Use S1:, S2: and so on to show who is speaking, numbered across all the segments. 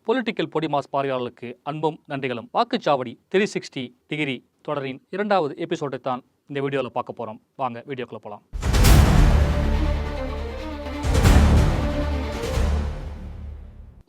S1: Political podimas பார்வையாளர்களுக்கு அன்பும் நன்றிகளும். வாக்குச்சாவடி 360 டிகிரி தொடரின் 2வது எபிசோடை தான் இந்த வீடியோவில் பார்க்க போகிறோம். வாங்க வீடியோக்குள்ள போகலாம்.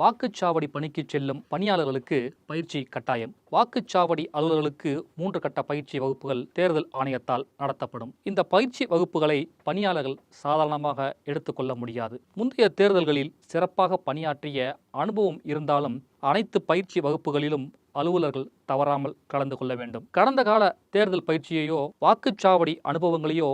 S1: வாக்குச்சாவடி பணிக்கு செல்லும் பணியாளர்களுக்கு பயிற்சி கட்டாயம். வாக்குச்சாவடி அலுவலர்களுக்கு 3 கட்ட பயிற்சி வகுப்புகள் தேர்தல் ஆணையத்தால் நடத்தப்படும். இந்த பயிற்சி வகுப்புகளை பணியாளர்கள் சாதாரணமாக எடுத்துக்கொள்ள முடியாது. முந்தைய தேர்தல்களில் சிறப்பாக பணியாற்றிய அனுபவம் இருந்தாலும் அனைத்து பயிற்சி வகுப்புகளிலும் அலுவலர்கள் தவறாமல் கலந்து கொள்ள வேண்டும். கடந்த கால தேர்தல் பயிற்சியையோ வாக்குச்சாவடி அனுபவங்களையோ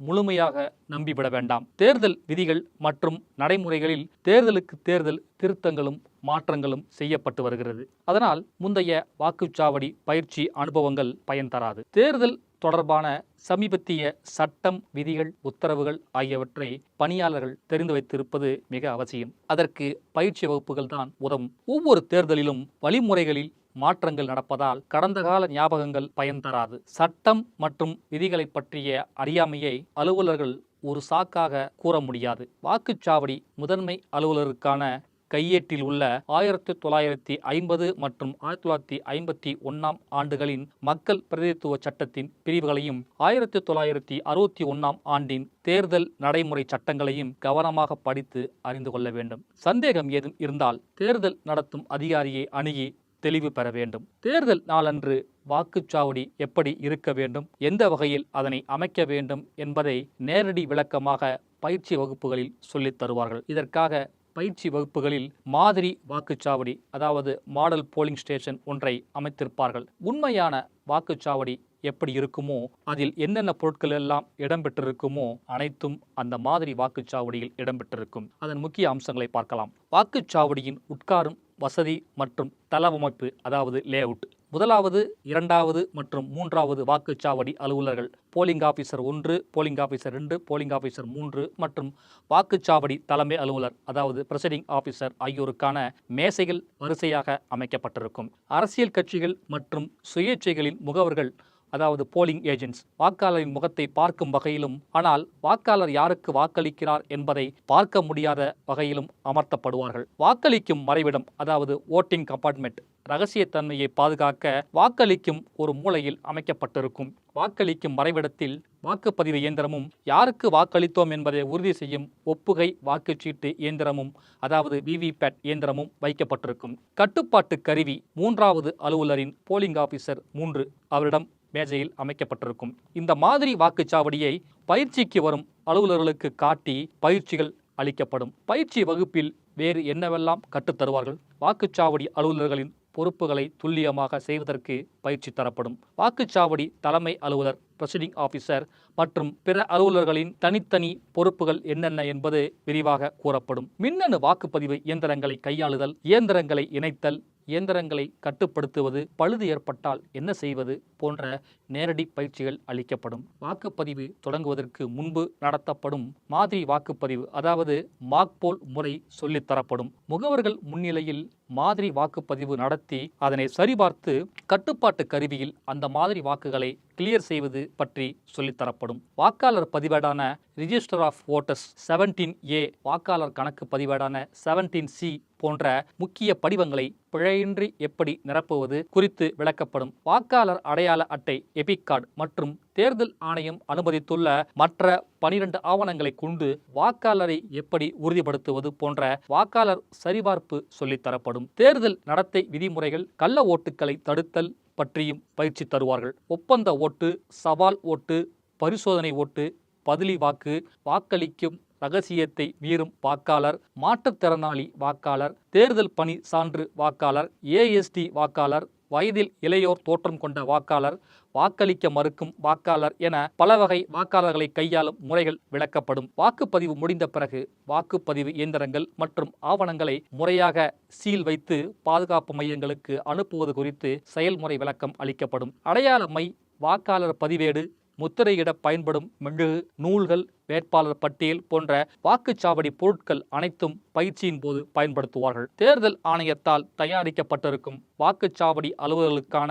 S1: முழுமையாக நம்பிவிட வேண்டாம். தேர்தல் விதிகள் மற்றும் நடைமுறைகளில் தேர்தலுக்கு தேர்தல் திருத்தங்களும் மாற்றங்களும் செய்யப்பட்டு வருகிறது. அதனால் முந்தைய வாக்குச்சாவடி பயிற்சி அனுபவங்கள் பயன் தராது. தேர்தல் தொடர்பான சமீபத்திய சட்டம், விதிகள், உத்தரவுகள் ஆகியவற்றை பணியாளர்கள் தெரிந்து வைத்திருப்பது மிக அவசியம். அதற்கு பயிற்சி வகுப்புகள் தான் உதவும். ஒவ்வொரு தேர்தலிலும் வழிமுறைகளில் மாற்றங்கள் நடப்பதால் கடந்த கால ஞாபகங்கள் பயன் தராது. சட்டம் மற்றும் விதிகளை பற்றிய அறியாமையை அலுவலர்கள் ஒரு சாக்காக கூற முடியாது. வாக்குச்சாவடி முதன்மை அலுவலருக்கான கையேட்டில் உள்ள 1950 மற்றும் 1951 ஆண்டுகளின் மக்கள் பிரதிநிதித்துவ சட்டத்தின் பிரிவுகளையும் 1961 ஆண்டின் தேர்தல் நடைமுறை சட்டங்களையும் கவனமாக படித்து அறிந்து கொள்ள வேண்டும். சந்தேகம் ஏதும் இருந்தால் தேர்தல் நடத்தும் அதிகாரியை அணுகி தெளிவு பெற வேண்டும். தேர்தல் நாளன்று வாக்குச்சாவடி எப்படி இருக்க வேண்டும், எந்த வகையில் அதனை அமைக்க வேண்டும் என்பதை நேரடி விளக்கமாக பயிற்சி வகுப்புகளில் சொல்லித் தருவார்கள். இதற்காக பயிற்சி வகுப்புகளில் மாதிரி வாக்குச்சாவடி, அதாவது மாடல் போலிங் ஸ்டேஷன் ஒன்றை அமைத்திருப்பார்கள். உண்மையான வாக்குச்சாவடி எப்படி இருக்குமோ, அதில் என்னென்ன பொருட்கள் எல்லாம் இடம்பெற்றிருக்குமோ அனைத்தும் அந்த மாதிரி வாக்குச்சாவடியில் இடம்பெற்றிருக்கும். அதன் முக்கிய அம்சங்களை பார்க்கலாம். வாக்குச்சாவடியின் உட்காரும் வசதி மற்றும் தளவமைப்பு, அதாவது லேஅவுட். 1வது, 2வது மற்றும் 3வது வாக்குச்சாவடி அலுவலர்கள், polling officer 1, polling officer 2, polling officer 3 மற்றும் வாக்குச்சாவடி தலைமை அலுவலர், அதாவது பிரசைடிங் ஆபீசர் ஆகியோருக்கான மேசைகள் வரிசையாக அமைக்கப்பட்டிருக்கும். அரசியல் கட்சிகள் மற்றும் சுயேட்சைகளின் முகவர்கள், அதாவது போலிங் ஏஜென்ட்ஸ், வாக்காளரின் முகத்தை பார்க்கும் வகையிலும் ஆனால் வாக்காளர் யாருக்கு வாக்களிக்கிறார் என்பதை பார்க்க முடியாத வகையிலும் அமர்த்தப்படுவார்கள். வாக்களிக்கும் மறைவிடம், அதாவது ஓட்டிங் கம்பார்ட்மெண்ட், ரகசியத்தன்மையை பாதுகாக்க வாக்களிக்கும் ஒரு மூலையில் அமைக்கப்பட்டிருக்கும். வாக்களிக்கும் மறைவிடத்தில் வாக்குப்பதிவு இயந்திரமும் யாருக்கு வாக்களித்தோம் என்பதை உறுதி செய்யும் ஒப்புகை வாக்குச்சீட்டு இயந்திரமும், அதாவது விவிபேட் இயந்திரமும் வைக்கப்பட்டிருக்கும். கட்டுப்பாட்டு கருவி 3வது அலுவலரின் போலிங் ஆபீசர் 3 அவரிடம் மேஜையில் அமைக்கப்பட்டிருக்கும். இந்த மாதிரி வாக்குச்சாவடியை பயிற்சிக்கு வரும் அலுவலர்களுக்கு காட்டி பயிற்சிகள் அளிக்கப்படும். பயிற்சி வகுப்பில் வேறு என்னவெல்லாம் கற்றுத்தருவார்கள்? வாக்குச்சாவடி அலுவலர்களின் பொறுப்புகளை துல்லியமாக செய்வதற்கு பயிற்சி தரப்படும். வாக்குச்சாவடி தலைமை அலுவலர், பிரசைடிங் ஆபீசர் மற்றும் பிற அலுவலர்களின் தனித்தனி பொறுப்புகள் என்னென்ன என்பது விரிவாக கூறப்படும். மின்னணு வாக்குப்பதிவு இயந்திரங்களை கையாளுதல், இயந்திரங்களை இணைத்தல், இயந்திரங்களை கட்டுப்படுத்துவது, பழுது ஏற்பட்டால் என்ன செய்வது போன்ற நேரடி பயிற்சிகள் அளிக்கப்படும். வாக்குப்பதிவு தொடங்குவதற்கு முன்பு நடத்தப்படும் மாதிரி வாக்குப்பதிவு, அதாவது மாக்போல் முறை சொல்லித்தரப்படும். முகவர்கள் முன்னிலையில் மாதிரி வாக்குப்பதிவு நடத்தி அதனை சரிபார்த்து கட்டுப்பாட்டு கருவியில் அந்த மாதிரி வாக்குகளை கிளியர் செய்வது பற்றி சொல்லித்தரப்படும். வாக்காளர் பதிவேடான ரிஜிஸ்டர் ஆஃப் வோட்டர்ஸ் 17A, வாக்காளர் கணக்கு பதிவேடான 17C போன்ற முக்கிய படிவங்களை பிழையின்றி எப்படி நிரப்புவது குறித்து விளக்கப்படும். வாக்காளர் அடையாள அட்டை, எபிக் கார்டு மற்றும் தேர்தல் ஆணையம் அனுமதித்துள்ள மற்ற 12 ஆவணங்களை கொண்டு வாக்காளரை எப்படி உறுதிப்படுத்துவது போன்ற வாக்காளர் சரிபார்ப்பு சொல்லித்தரப்படும். தேர்தல் நடத்தை விதிமுறைகள், கள்ள ஓட்டுக்களை தடுத்தல் பற்றியும் பயிற்சி தருவார்கள். ஒப்பந்த ஓட்டு, சவால் ஓட்டு, பரிசோதனை ஓட்டு, பதிலி வாக்கு, வாக்களிக்கும் ரகசியத்தை மீறும் வாக்காளர், மாற்றுத்திறனாளி வாக்காளர், தேர்தல் பணி சான்று வாக்காளர், ASD வாக்காளர், வயதில் இளையோர் தோற்றம் கொண்ட வாக்காளர், வாக்களிக்க மறுக்கும் வாக்காளர் என பல வகை வாக்காளர்களை கையாளும் முறைகள் விளக்கப்படும். வாக்குப்பதிவு முடிந்த பிறகு வாக்குப்பதிவு இயந்திரங்கள் மற்றும் ஆவணங்களை முறையாக சீல் வைத்து பாதுகாப்பு மையங்களுக்கு அனுப்புவது குறித்து செயல்முறை விளக்கம் அளிக்கப்படும். அடையாள மை, வாக்காளர் பதிவேடு, முத்திரையிட பயன்படும் மெழுகு, நூல்கள், வேட்பாளர் பட்டியல் போன்ற வாக்குச்சாவடி பொருட்கள் அனைத்தும் பயிற்சியின் போது பயன்படுத்துவார்கள். தேர்தல் ஆணையத்தால் தயாரிக்கப்பட்டிருக்கும் வாக்குச்சாவடி அலுவலர்களுக்கான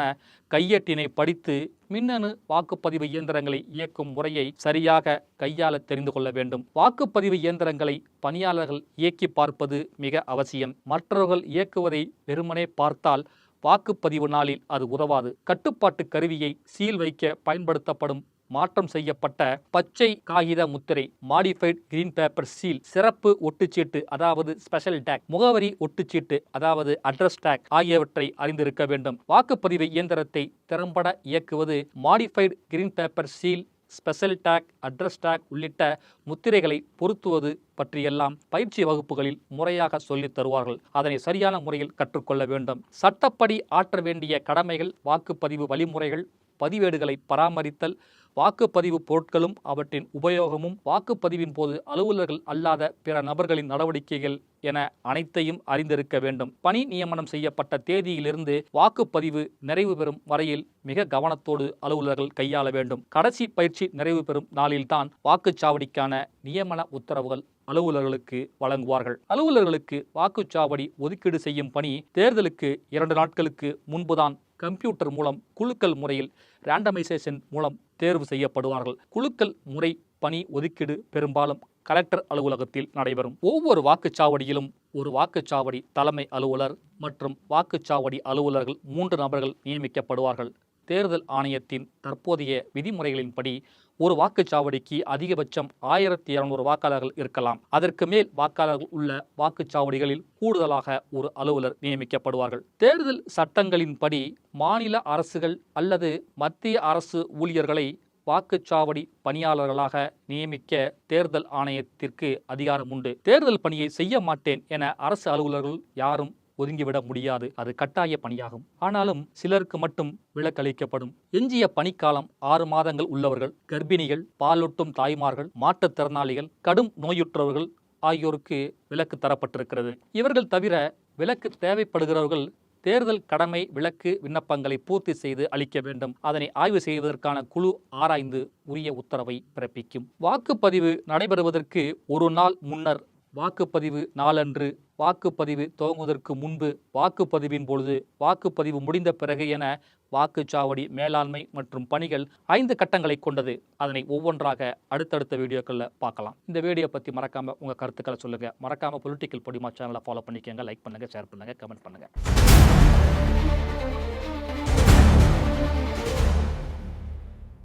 S1: கையேட்டினை படித்து மின்னணு வாக்குப்பதிவு இயந்திரங்களை இயக்கும் முறையை சரியாக கையாள தெரிந்து கொள்ள வேண்டும். வாக்குப்பதிவு இயந்திரங்களை பணியாளர்கள் இயக்கி பார்ப்பது மிக அவசியம். மற்றவர்கள் இயக்குவதை வெறுமனே பார்த்தால் வாக்குப்பதிவு நாளில் அது உதவாது. கட்டுப்பாட்டு கருவியை சீல் வைக்க பயன்படுத்தப்படும் மாற்றம் செய்யப்பட்ட பச்சை காகித முத்திரை, மாடிஃபைட் கிரீன் பேப்பர் சீல், சிறப்பு ஒட்டுச்சீட்டு அதாவது ஸ்பெஷல் டேக், முகவரி ஒட்டுச்சீட்டு அதாவது அட்ரஸ் டேக் ஆகியவற்றை அறிந்திருக்க வேண்டும். வாக்குப்பதிவு இயந்திரத்தை திறம்பட இயக்குவது modified green paper seal, special take, address take உள்ளிட்ட முத்திரைகளை பொருத்துவது பற்றியெல்லாம் பயிற்சி வகுப்புகளில் முறையாக சொல்லித் தருவார்கள். அதனை சரியான முறையில் கற்றுக்கொள்ள வேண்டும். சட்டப்படி ஆற்ற வேண்டிய கடமைகள், வாக்குப்பதிவு வழிமுறைகள், பதிவேடுகளை பராமரித்தல், வாக்குப்பதிவு பொருட்களும் அவற்றின் உபயோகமும், வாக்குப்பதிவின் போது அலுவலர்கள் அல்லாத பிற நபர்களின் நடவடிக்கைகள் என அனைத்தையும் அறிந்திருக்க வேண்டும். பணி நியமனம் செய்யப்பட்ட தேதியிலிருந்து வாக்குப்பதிவு நிறைவு பெறும் வரையில் மிக கவனத்தோடு அலுவலர்கள் கையாள வேண்டும். கடைசி பயிற்சி நிறைவு பெறும் நாளில்தான் வாக்குச்சாவடிக்கான நியமன உத்தரவுகள் அலுவலர்களுக்கு வழங்குவார்கள். அலுவலர்களுக்கு வாக்குச்சாவடி ஒதுக்கீடு செய்யும் பணி தேர்தலுக்கு 2 நாட்களுக்கு முன்புதான் கம்ப்யூட்டர் மூலம் குலுக்கல் முறையில் ரேண்டமைசேஷன் மூலம் தேர்வு செய்யப்படுவார்கள். குலுக்கல் முறை பணி ஒதுக்கீடு பெரும்பாலும் கலெக்டர் அலுவலகத்தில் நடைபெறும். ஒவ்வொரு வாக்குச்சாவடியிலும் ஒரு வாக்குச்சாவடி தலைமை அலுவலர் மற்றும் வாக்குச்சாவடி அலுவலர்கள் 3 நபர்கள் நியமிக்கப்படுவார்கள். தேர்தல் ஆணையத்தின் தற்போதைய விதிமுறைகளின்படி ஒரு வாக்குச்சாவடிக்கு அதிகபட்சம் 1200 வாக்காளர்கள் இருக்கலாம். அதற்கு மேல் வாக்காளர்கள் உள்ள வாக்குச்சாவடிகளில் கூடுதலாக ஒரு அலுவலர் நியமிக்கப்படுவார்கள். தேர்தல் சட்டங்களின்படி மாநில அரசுகள் அல்லது மத்திய அரசு ஊழியர்களை வாக்குச்சாவடி பணியாளர்களாக நியமிக்க தேர்தல் ஆணையத்திற்கு அதிகாரம் உண்டு. தேர்தல் பணியை செய்ய மாட்டேன் என அரசு அலுவலர்கள் யாரும் ஒதுங்கிவிட முடியாது. அது கட்டாய பணியாகும். ஆனாலும் சிலருக்கு மட்டும் விலக்களிக்கப்படும். எஞ்சிய பணிக்காலம் 6 மாதங்கள் உள்ளவர்கள், கர்ப்பிணிகள், பாலூட்டும் தாய்மார்கள், மாற்றுத்திறனாளிகள், கடும் நோயுற்றவர்கள் ஆகியோருக்கு விலக்கு தரப்பட்டிருக்கிறது. இவர்கள் தவிர விலக்கு தேவைப்படுகிறவர்கள் தேர்தல் கடமை விலக்கு விண்ணப்பங்களை பூர்த்தி செய்து அளிக்க வேண்டும். அதனை ஆய்வு செய்வதற்கான குழு ஆராய்ந்து உரிய உத்தரவை பிறப்பிக்கும். வாக்குப்பதிவு நடைபெறுவதற்கு 1 நாள் முன்னர், வாக்குப்பதிவு நாளன்று, வாக்குப்பதிவு துவங்குவதற்கு முன்பு, வாக்குப்பதிவின் பொழுது, வாக்குப்பதிவு முடிந்த பிறகு என வாக்குச்சாவடி மேலாண்மை மற்றும் பணிகள் 5 கட்டங்களை கொண்டது. அதனை ஒவ்வொன்றாக அடுத்தடுத்த வீடியோக்களில் பார்க்கலாம். இந்த வீடியோ பற்றி மறக்காம உங்க கருத்துக்களை சொல்லுங்க. மறக்காம பொலிட்டிக்கல் பொடிமா சேனலை ஃபாலோ பண்ணிக்கோங்க. லைக் பண்ணுங்க, ஷேர் பண்ணுங்க, கமெண்ட் பண்ணுங்க.